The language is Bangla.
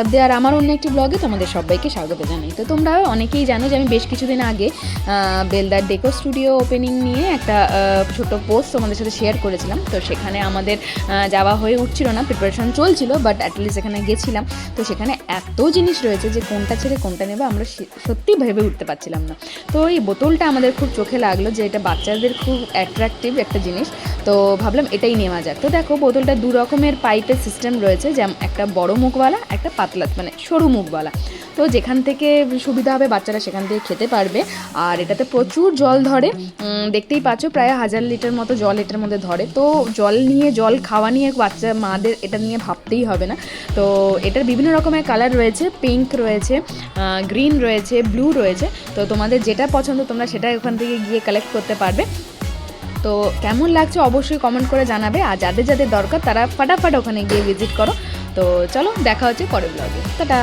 শতাব্দী আর আমার অন্য একটি ব্লগে তোমাদের সবাইকে স্বাগত জানাই। তো তোমরা অনেকেই জানো যে আমি বেশ কিছুদিন আগে বেলদার ডেকো স্টুডিও ওপেনিং নিয়ে একটা ছোট পোস্ট তোমাদের সাথে শেয়ার করেছিলাম। তো সেখানে আমাদের যাওয়া হয়ে উঠছিল না, প্রিপারেশন চলছিল, বাট অ্যাটলিস্ট এখানে গেছিলাম। তো সেখানে এত জিনিস রয়েছে যে কোনটা ছেড়ে কোনটা নেবে আমরা সত্যি ভেবে উঠতে পারছিলাম না। তো এই বোতলটা আমাদের খুব চোখে লাগলো যে এটা বাচ্চাদের খুব অ্যাট্রাকটিভ একটা জিনিস, তো ভাবলাম এটাই নেওয়া যাক। তো দেখো বোতলটা দু রকমের পাইপের সিস্টেম রয়েছে, যেমন একটা বড় মুখওয়ালা, একটা পাতলা মানে সরু মুখওয়ালা। তো যেখান থেকে সুবিধা হবে বাচ্চারা সেখান থেকে খেতে পারবে। আর এটাতে প্রচুর জল ধরে, দেখতেই পাচ্ছ প্রায় 1000 লিটার মতো জল এটার মধ্যে ধরে। তো জল খাওয়া নিয়ে বাচ্চা মাদের এটা নিয়ে ভাবতেই হবে না। তো এটার বিভিন্ন রকমের কালার রয়েছে, পিঙ্ক রয়েছে, গ্রিন রয়েছে, ব্লু রয়েছে। তো তোমাদের যেটা পছন্দ তোমরা সেটা ওখান থেকে গিয়ে কালেক্ট করতে পারবে। তো কেমন লাগছে অবশ্যই কমেন্ট করে জানাবে, আর যাদের যাদের দরকার তারা ফাটাফাট ওখানে গিয়ে ভিজিট করো। তো চলো দেখা হচ্ছে পরের ব্লগে, টাটা।